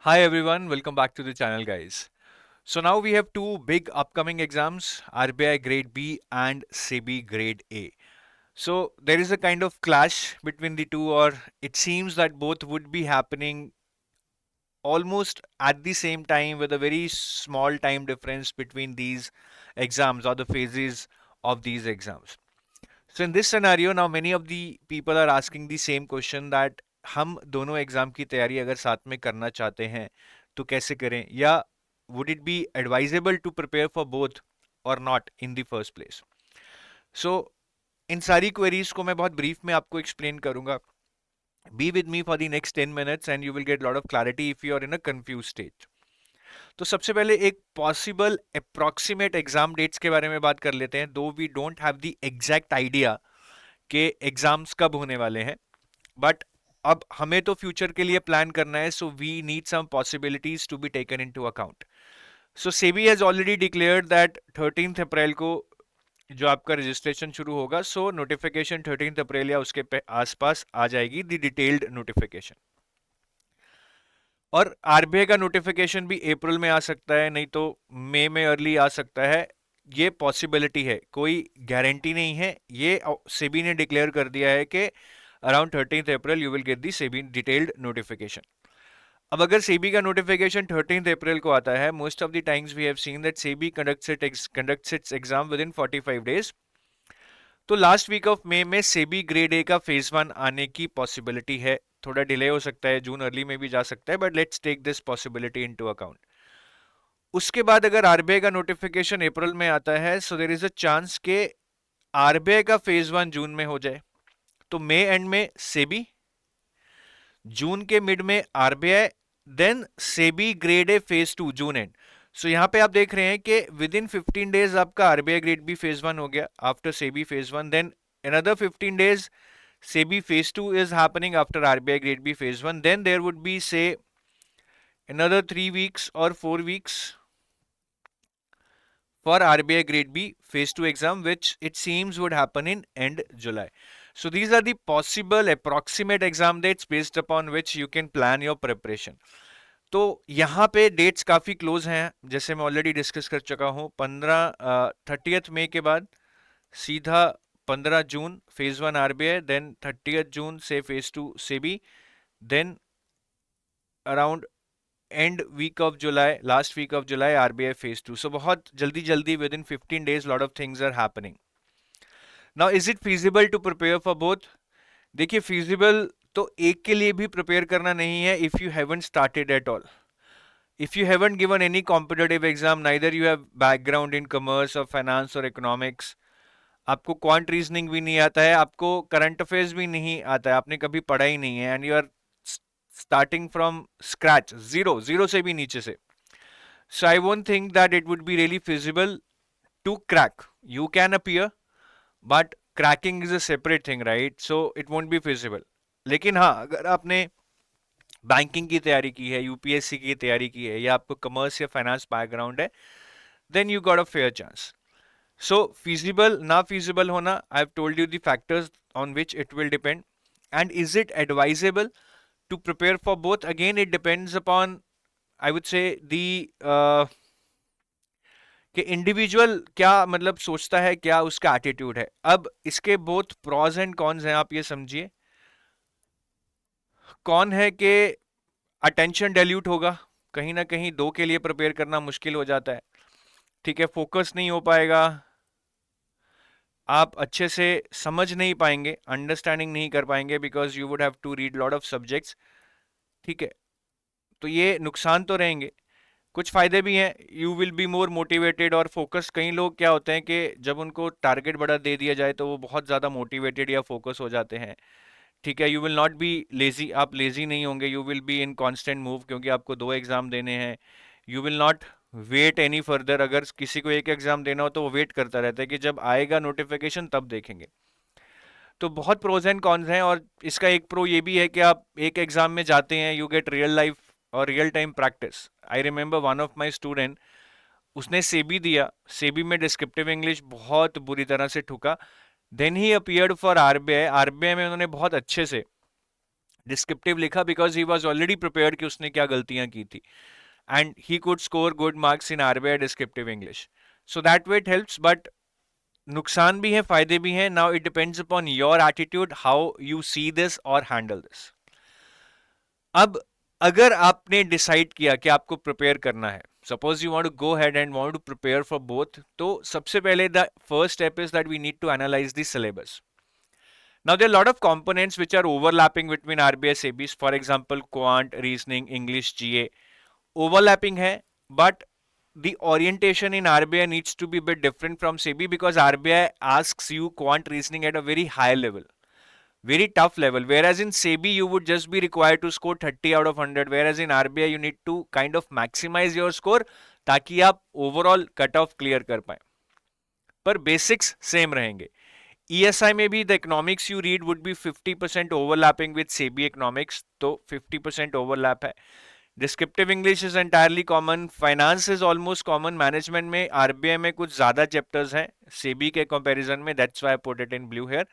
Hi everyone, welcome back to the channel, guys. So now we have two big upcoming exams, RBI Grade B and SEBI Grade A. So there is a kind of clash between the two, or it seems that both would be happening almost at the same time with a very small time difference between these exams or the phases of these exams. So in this scenario, now many of the people are asking the same question that हम दोनों exam की तैयारी अगर साथ में करना चाहते हैं तो कैसे करें, या would it be advisable to prepare for both or not in the first place. So इन सारी क्वेरीज को मैं बहुत ब्रीफ में आपको एक्सप्लेन करूंगा. Be with me for the next 10 minutes and you will get a lot of clarity if you are in a confused state. तो सबसे पहले एक पॉसिबल अप्रोक्सीमेट एग्जाम डेट्स के बारे में बात कर लेते हैं, though we don't have the exact idea कि एग्जाम्स कब होने वाले हैं. बट अब हमें तो फ्यूचर के लिए प्लान करना है, so we need some possibilities to be taken into account. So SEBI has already declared that 13 April को जो आपका रजिस्ट्रेशन शुरू होगा, सो नोटिफिकेशन 13 अप्रैल या उसके आसपास आ जाएगी, द डिटेल्ड नोटिफिकेशन. और आरबीआई का नोटिफिकेशन भी अप्रैल में आ सकता है, नहीं तो मई में अर्ली आ सकता है. ये पॉसिबिलिटी है, कोई गारंटी नहीं है. ये सेबी ने डिक्लेयर कर दिया है कि around 13 April you will get the SEBI detailed notification. अब अगर सेबी का नोटिफिकेशन 13 अप्रैल को आता है, most of the times we have seen that SEBI conducts its exam within इन 45 डेज. तो लास्ट वीक ऑफ मई में सेबी ग्रेड ए का फेज 1 आने की पॉसिबिलिटी है. थोड़ा डिले हो सकता है, जून अर्ली में भी जा सकता है, but let's take this possibility into account. उसके बाद अगर आरबीआई का नोटिफिकेशन अप्रैल में आता है, so there is a chance के आरबीआई का फेज 1 जून में हो जाए. तो मई एंड में सेबी, जून के मिड में RBI, then SEBI grade A phase 2 June end. So यहां पे आप देख रहे हैं कि विद इन 15 डेज आपका आरबीआई ग्रेड बी फेज 1 हो गया after SEBI phase 1. Then another 15 days SEBI phase 2 is happening after RBI grade B phase 1. Then there would be, say, another 3 weeks or 4 weeks for RBI grade B phase 2 exam, which it seems would happen in end July. So these are the possible approximate exam dates based upon which you can plan your preparation. तो यहाँ पे dates काफ़ी close हैं, जैसे मैं already discuss कर चुका हूँ. 30 मई के बाद सीधा 15 June phase 1 RBI, then 30 June से phase 2 SEBI, then around end week of July, last week of July RBI phase 2. So बहुत जल्दी जल्दी within in 15 days lot of things are happening. Now is it feasible to prepare for both? देखिए, feasible तो एक के लिए भी prepare करना नहीं है if you haven't started at all. If you haven't given any competitive exam, neither you have background in commerce or finance or economics, आपको क्वांट रीजनिंग भी नहीं आता है, आपको करंट अफेयर्स भी नहीं आता है, आपने कभी पढ़ा ही नहीं है, and you are starting from scratch, zero zero से भी नीचे से. So I won't think that it would be really feasible to crack. You can appear, but cracking is a separate thing, right? So it won't be feasible. लेकिन हाँ, अगर आपने banking की तैयारी की है, यूपीएससी की तैयारी की है, या आपको कमर्स या फाइनेंस बैकग्राउंड है, then you got a fair chance. So feasible, ना feasible होना, I've told you the factors on which it will depend. And is it advisable to prepare for both? Again, it depends upon, I would say, the कि individual क्या मतलब सोचता है, क्या उसका attitude है. अब इसके बोथ प्रॉज एंड कॉन्स हैं, आप ये समझिए. कौन है कि अटेंशन डाइल्यूट होगा, कहीं ना कहीं दो के लिए प्रिपेयर करना मुश्किल हो जाता है. ठीक है, फोकस नहीं हो पाएगा, आप अच्छे से समझ नहीं पाएंगे, अंडरस्टैंडिंग नहीं कर पाएंगे, because you would have to read lot of subjects. ठीक है, तो ये नुकसान तो रहेंगे. कुछ फायदे भी हैं, you will be more motivated और फोकस. कई लोग क्या होते हैं कि जब उनको टारगेट बड़ा दे दिया जाए तो वो बहुत ज़्यादा मोटिवेटेड या फोकस हो जाते हैं. ठीक है, you will not be lazy, आप लेजी नहीं होंगे, you will be in constant move, क्योंकि आपको दो एग्जाम देने हैं. You will not wait any further. अगर किसी को एक एग्जाम देना हो तो वो वेट करता रहता है कि जब आएगा नोटिफिकेशन तब देखेंगे. तो बहुत प्रोज एंड कॉन्स हैं, और इसका एक प्रो ये भी है कि आप एक एग्जाम में जाते हैं, यू गेट रियल लाइफ और real time practice. I remember one of my student, उसने सेबी दिया, सेबी में डिस्क्रिप्टिव इंग्लिश बहुत बुरी तरह से ठुका. Then he appeared for RBI. RBI में उन्होंने बहुत अच्छे से डिस्क्रिप्टिव लिखा because he was already prepared कि उसने क्या गलतियां की थी, and he could score good marks in RBI descriptive English. So that way it helps, but नुकसान भी है फायदे भी हैं. Now it depends upon your attitude how you see this और हैंडल दिस. अब अगर आपने डिसाइड किया कि आपको प्रिपेयर करना है, suppose you want to go head and want to prepare for both, तो सबसे पहले the first step is that we need to analyse the syllabus. Now there are a lot of components which are overlapping between RBI SEBIs. For example, quant, reasoning, English, GA. Overlapping hai, but the orientation in RBI needs to be a bit different from SEBI because RBI asks you quant reasoning at a very high level, very tough level. Whereas in SEBI you would just be required to score 30 out of 100. Whereas in RBI you need to kind of maximize your score ताकि आप overall cut off clear कर पाए. पर basics same रहेंगे. ESI में भी the economics you read would be 50% overlapping with SEBI economics, तो 50% overlap है. Descriptive English is entirely common. Finance is almost common. Management में RBI में कुछ ज़्यादा chapters हैं SEBI के comparison में. That's why I put it in blue here.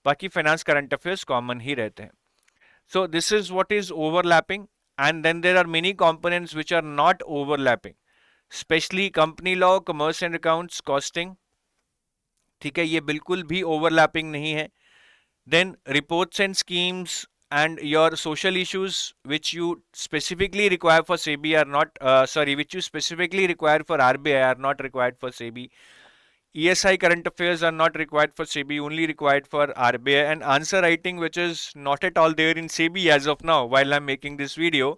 बाकी finance current affairs common ही रहते हैं. So this is what is overlapping, and then there are many components which are not overlapping, especially company law, commerce and accounts, costing. ठीक है, ये बिल्कुल भी overlapping नहीं है. Then reports and schemes and your social issues which you specifically require for SEBI are not which you specifically require for RBI are not required for SEBI. ESI current affairs are not required for SEBI, only required for RBI. And answer writing, which is not at all there in SEBI as of now while I'm making this video,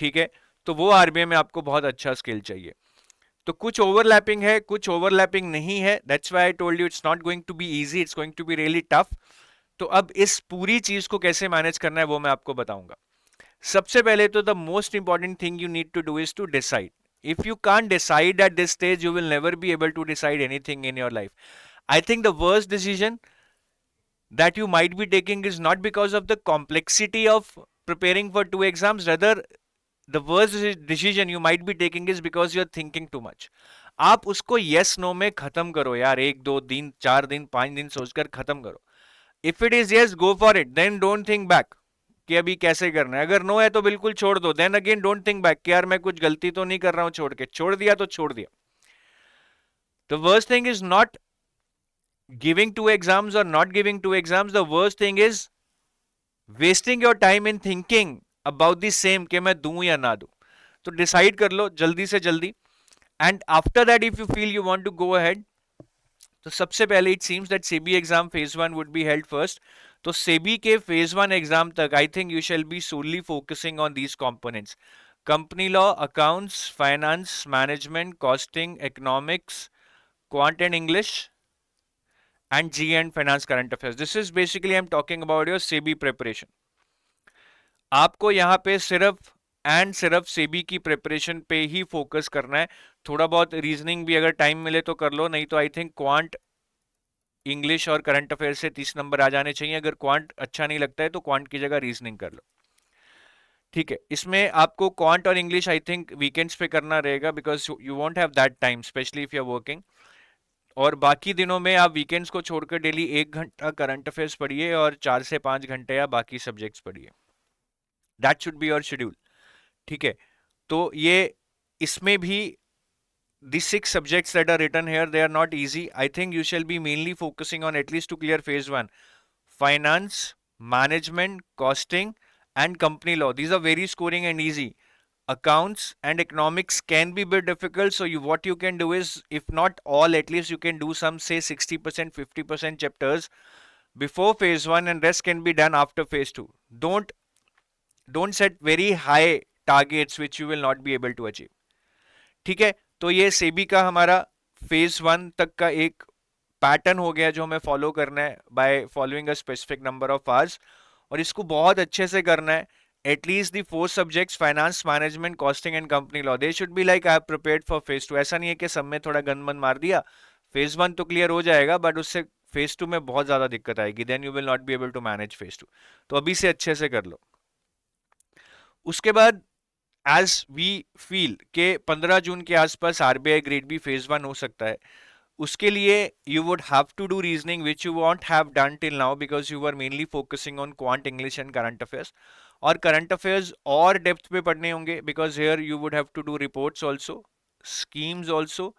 ठीक है, तो वो RBI में आपको बहुत अच्छा skill चाहिए. तो कुछ ओवरलैपिंग है, कुछ ओवरलैपिंग नहीं है. That's why I told you it's not going to be easy, it's going to be really tough. तो अब इस पूरी चीज को कैसे मैनेज करना है वो मैं आपको बताऊंगा. सबसे पहले तो the most important thing you need to do is to decide. If you can't decide at this stage you will never be able to decide anything in your life. I think the worst decision that you might be taking is not because of the complexity of preparing for two exams, rather the worst decision you might be taking is because you're thinking too much. आप उसको yes no में खत्म करो यार, 1 2 दिन 4 दिन 5 दिन सोचकर खत्म करो. If it is yes, go for it, then don't think back कि अभी कैसे करना है. अगर नो है तो बिल्कुल छोड़ दो. Then again don't think back कि यार मैं कुछ गलती तो नहीं कर रहा हूं, छोड़ दिया तो छोड़ दिया. The worst thing is not giving two exams or not giving two exams. The worst thing is wasting your time in thinking about the same कि मैं दूं या ना दूं. तो डिसाइड कर लो जल्दी से जल्दी. And after that if you feel you want to go ahead, तो सबसे पहले it seems that SEBI exam phase 1 would be held first. तो सेबी के फेज 1 एग्जाम तक I think you shall be solely focusing on these components: company law, accounts, finance, management, costing, economics, quant and English, and G and finance current affairs. This is basically I'm talking about your SEBI preparation. आपको यहाँ पे सिर्फ सेबी की preparation पे ही focus करना है. थोड़ा बहुत रीजनिंग भी अगर टाइम मिले तो कर लो, नहीं तो आई थिंक क्वांट, इंग्लिश और करंट अफेयर से 30 नंबर आ जाने चाहिए. अगर क्वांट अच्छा नहीं लगता है तो क्वांट की जगह रीजनिंग कर लो. ठीक है, इसमें आपको क्वांट और इंग्लिश आई थिंक वीकेंड्स पे करना रहेगा because you won't have that time, specially if you are working. और बाकी दिनों में आप वीकेंड्स को छोड़कर डेली 1 घंटा करंट अफेयर्स पढ़िए और 4 से 5 घंटे आप बाकी सब्जेक्ट्स पढ़िए. That should be your schedule. ठीक है, तो ये इसमें भी the 6 subjects that are written here, they are not easy. I think you shall be mainly focusing on, at least to clear phase 1, finance, management, costing and company law. These are very scoring and easy. Accounts and economics can be a bit difficult, so what you can do is, if not all, at least you can do some, say 60% 50% chapters before phase 1 and rest can be done after phase 2. Don't set very high targets which you will not be able to achieve. ठीक है, तो ये सेबी का हमारा phase 1 तक का एक pattern हो गया जो हमें फॉलो करना है by following a specific number of hours. और इसको बहुत अच्छे से करना है. At least the 4 subjects, finance, management, costing and company law, they should be like I have prepared for phase 2. ऐसा नहीं है कि सब में थोड़ा गन मन मार दिया, फेज 1 तो क्लियर हो जाएगा बट उससे फेज 2 में बहुत ज्यादा दिक्कत आएगी. Then you will not be able to manage phase 2. तो अभी से अच्छे से कर लो. उसके बाद एज वी फील के 15 जून के आसपास आरबीआई ग्रेड बी फेज 1 हो सकता है. उसके लिए you would have to do reasoning which you won't have done till now because you were mainly focusing on quant English and current affairs. और current affairs और depth पे पढ़ने होंगे because here you would have to do reports also, schemes also,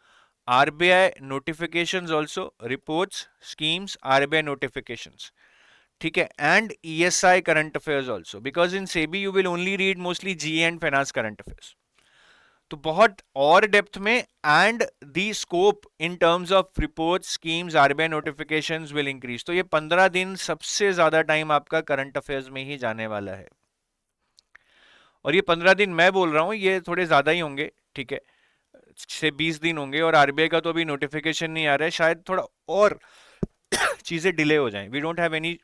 RBI notifications also, reports, schemes, RBI notifications. ठीक है, and ESI current affairs also because in SEBI you will only read mostly GA and finance current affairs. तो बहुत और depth में and the scope in terms of report schemes RBI notifications will increase. तो ये 15 दिन सबसे ज्यादा time आपका करंट अफेयर्स में ही जाने वाला है. और ये 15 दिन मैं बोल रहा हूँ, ये थोड़े ज्यादा ही होंगे, ठीक है, से 20 दिन होंगे. और आरबीआई का तो अभी नोटिफिकेशन नहीं आ रहा है, शायद थोड़ा और चीजें डिले हो जाएं. We don't have any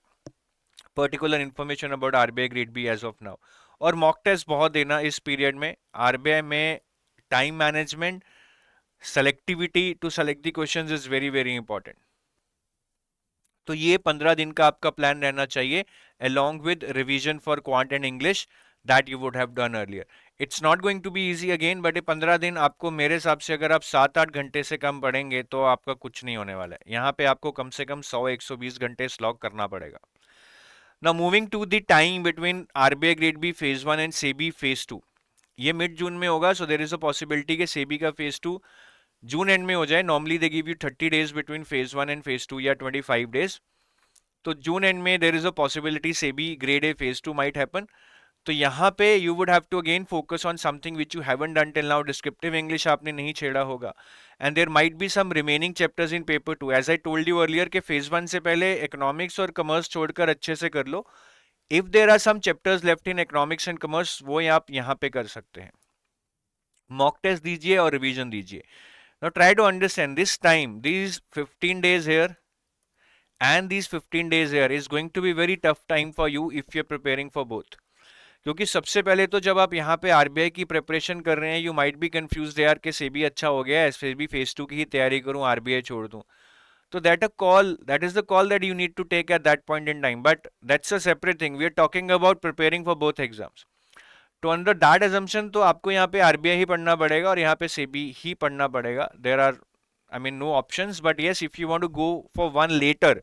particular information about RBI grade B as of now. और मॉक टेस्ट बहुत देना इस पीरियड में. आरबीआई में time management, selectivity to select the questions is very very important. तो ये 15 दिन का आपका प्लान रहना चाहिए along with revision for quant and English that you would have done earlier. It's not going to be easy again, but ये 15 दिन आपको, मेरे हिसाब से अगर आप 7-8 घंटे से कम पढ़ेंगे तो आपका कुछ नहीं होने वाला है. यहाँ पे आपको कम से कम 100-120 घंटे स्लॉग करना पड़ेगा. Now moving to the time between RBI Grade B phase 1 and SEBI phase 2. ये मिड जून में होगा, so there is a possibility कि SEBI का phase 2 जून एंड में हो जाए. Normally they give you 30 days between phase 1 and phase 2 या 25 days. तो जून एंड में there is a possibility SEBI grade A phase 2 might happen. तो यहाँ पे you would have to again focus on something which you haven't done till now. Descriptive English आपने नहीं छेड़ा होगा and there might be some remaining chapters in paper 2. As I told you earlier के phase 1 से पहले economics और commerce छोड़कर अच्छे से कर लो. If there are some chapters left in economics and commerce, वो आप यहाँ पे कर सकते हैं. मॉक टेस्ट दीजिए और रिवीजन दीजिए. Now try to understand this time, these 15 days here and these 15 days here is going to be very tough time for you if you're preparing for both. क्योंकि सबसे पहले तो जब आप यहाँ पे आरबीआई की प्रिपरेशन कर रहे हैं, यू माइट बी कंफ्यूज यार कि सेबी अच्छा हो गया है, सेबी फेज 2 की ही तैयारी करूं, आरबीआई छोड़ दूं. तो that is the call that you need to take at that point in time, but that's a separate thing. We are talking about preparing for both exams. तो अंडर दैट assumption तो आपको यहाँ पे RBI ही पढ़ना पड़ेगा और यहाँ पे सेबी ही पढ़ना पड़ेगा. There are, I mean, no options. But yes, if you want to go for one later,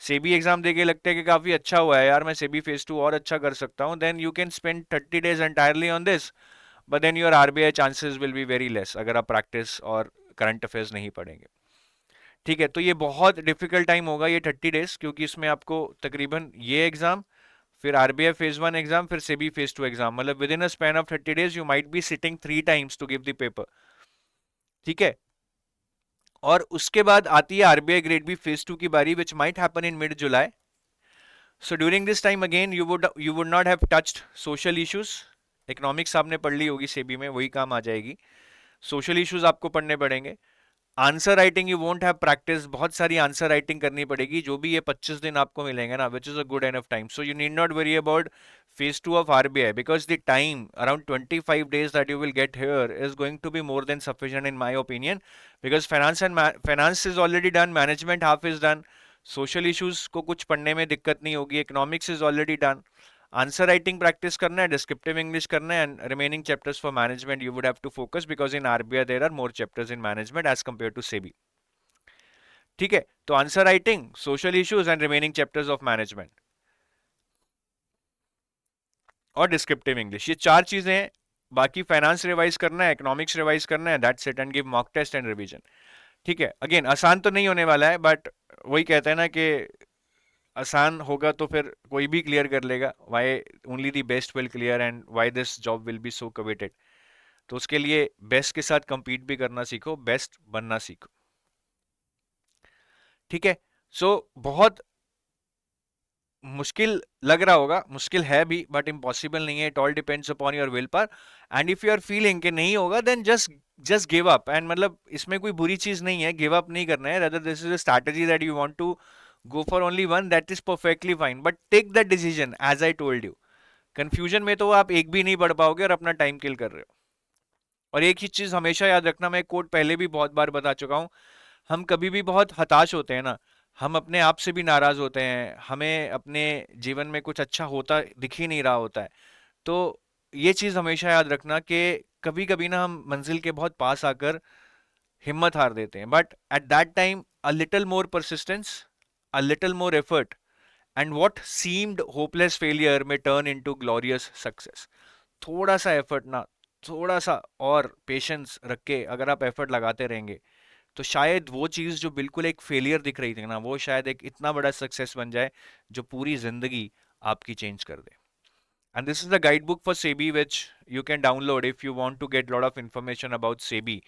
SEBI exam देके लगता है कि काफी अच्छा हुआ है यार, मैं सेबी फेज 2 और अच्छा कर सकता हूँ, then you can spend 30 days entirely on this. But then your RBI chances will be very less अगर आप प्रैक्टिस और करंट अफेयर्स नहीं पढ़ेंगे. ठीक है, तो ये बहुत डिफिकल्ट टाइम होगा ये 30 डेज, क्योंकि इसमें आपको तकरीबन ये एग्जाम, फिर आरबीआई फेज 1 एग्जाम, फिर सेबी फेज 2 एग्जाम, मतलब within a span of 30 days you might be sitting 3 times to give the paper. ठीक है, और उसके बाद आती है आरबीआई ग्रेड बी फेज 2 की बारी, which might happen in mid July. So during this time again you would not have touched social issues. Economics आपने पढ़ ली होगी सेबी में, वही काम आ जाएगी. सोशल इश्यूज आपको पढ़ने पड़ेंगे. Answer writing you won't have practice, बहुत सारी आंसर राइटिंग करनी पड़ेगी, जो भी ये 25 दिन आपको मिलेंगे ना, which is a good enough time. So you need not worry about phase 2 of RBI because the time around 25 days that you will get here is going to be more than sufficient in my opinion, because finance is already done, management half is done, social issues को कुछ पढ़ने में दिक्कत नहीं होगी, economics is already done. Answer writing practice करना है, descriptive English करना है, and remaining chapters for management you would have to focus because in RBI there are more chapters in management as compare to SEBI. ठीक है, तो answer writing, social issues and remaining chapters of management और descriptive English, ये 4 चीजें हैं. बाकी finance revise करना है, इकोनॉमिक्स रिवाइज करना है, that's it, and give mock test and revision. ठीक है, अगेन आसान तो नहीं होने वाला है, बट वही कहते हैं ना कि आसान होगा तो फिर कोई भी क्लियर कर लेगा. Why only the best will clear and why this job will be so coveted. तो उसके लिए बेस्ट के साथ compete भी करना सीखो, बेस्ट बनना सीखो. ठीक है, सो बहुत मुश्किल लग रहा होगा, मुश्किल है भी, बट इम्पॉसिबल नहीं है. It all depends upon your will power, and if you are feeling कि नहीं होगा, देन जस्ट गिव अप. एंड मतलब इसमें कोई बुरी चीज नहीं है, गिव अप नहीं करना है. Rather this is a strategy that you want to go for only one, that is perfectly fine, but take that decision as I told you. Confusion में तो आप एक भी नहीं पढ़ पाओगे और अपना टाइम किल कर रहे हो. और एक ही चीज हमेशा याद रखना, मैं कोट पहले भी बहुत बार बता चुका हूं, हम कभी भी बहुत हताश होते हैं ना, हम अपने आप से भी नाराज होते हैं, हमें अपने जीवन में कुछ अच्छा होता दिख ही नहीं रहा होता है. तो ये चीज हमेशा याद रखना कि कभी कभी ना हम मंजिल के बहुत पास आकर हिम्मत हार देते हैं. But at that time a little more persistence, a little more effort, and what seemed hopeless failure may turn into glorious success. थोड़ा सा एफर्ट ना, थोड़ा सा और पेशेंस रख के अगर आप एफर्ट लगाते रहेंगे, तो शायद वो चीज़ जो बिल्कुल एक फेलियर दिख रही थी ना, वो शायद एक इतना बड़ा सक्सेस बन जाए जो पूरी जिंदगी आपकी चेंज कर दे. And this is the guidebook for SEBI, which you can download if you want to get a lot of information about SEBI,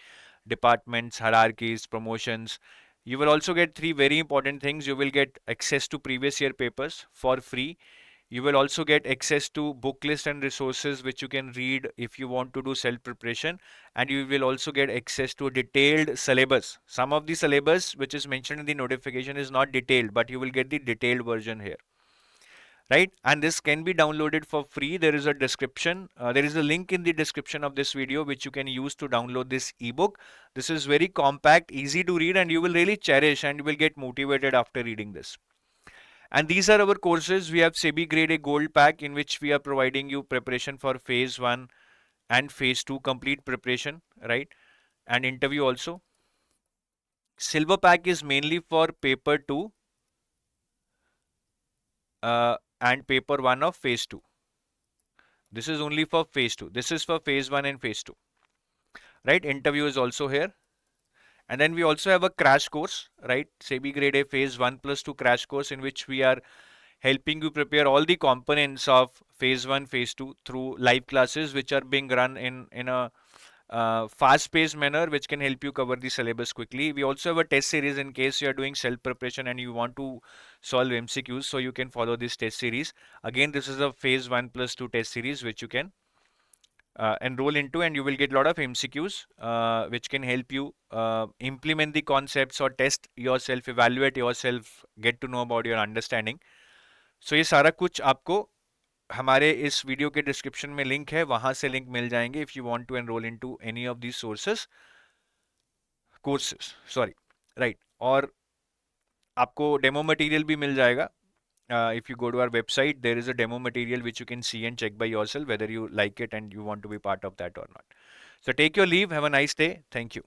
departments, hierarchies, promotions. You will also get three very important things. You will get access to previous year papers for free. You will also get access to book list and resources which you can read if you want to do self preparation. And you will also get access to a detailed syllabus. Some of the syllabus which is mentioned in the notification is not detailed, but you will get the detailed version here, right? And this can be downloaded for free. There is a description, there is a link in the description of this video which you can use to download this ebook. This is very compact, easy to read, and you will really cherish and you will get motivated after reading this. And these are our courses. We have SEBI Grade A Gold Pack, in which we are providing you preparation for phase 1 and phase 2 complete preparation, right? And interview also. Silver Pack is mainly for paper 2 and paper 1 of phase 2. This is only for phase 2. This is for phase 1 and phase 2. Right? Interview is also here. And then we also have a crash course, right? SEBI Grade A phase 1 plus 2 crash course, in which we are helping you prepare all the components of phase 1, phase 2 through live classes, which are being run in a fast-paced manner, which can help you cover the syllabus quickly. We also have a test series in case you are doing self-preparation and you want to solve MCQs, so you can follow this test series. Again, this is a phase 1 plus 2 test series, which you can enroll into, and you will get a lot of MCQs which can help you implement the concepts or test yourself, evaluate yourself, get to know about your understanding. So ये सारा कुछ आपको हमारे इस video के description में link है, वहां से लिंक मिल जाएंगे if you want to enrol into any of these sources courses, sorry, right. और आपको डेमो मटेरियल भी मिल जाएगा. If you go to our website, there is a demo material which you can see and check by yourself whether you like it and you want to be part of that or not. So take your leave. Have a nice day. Thank you.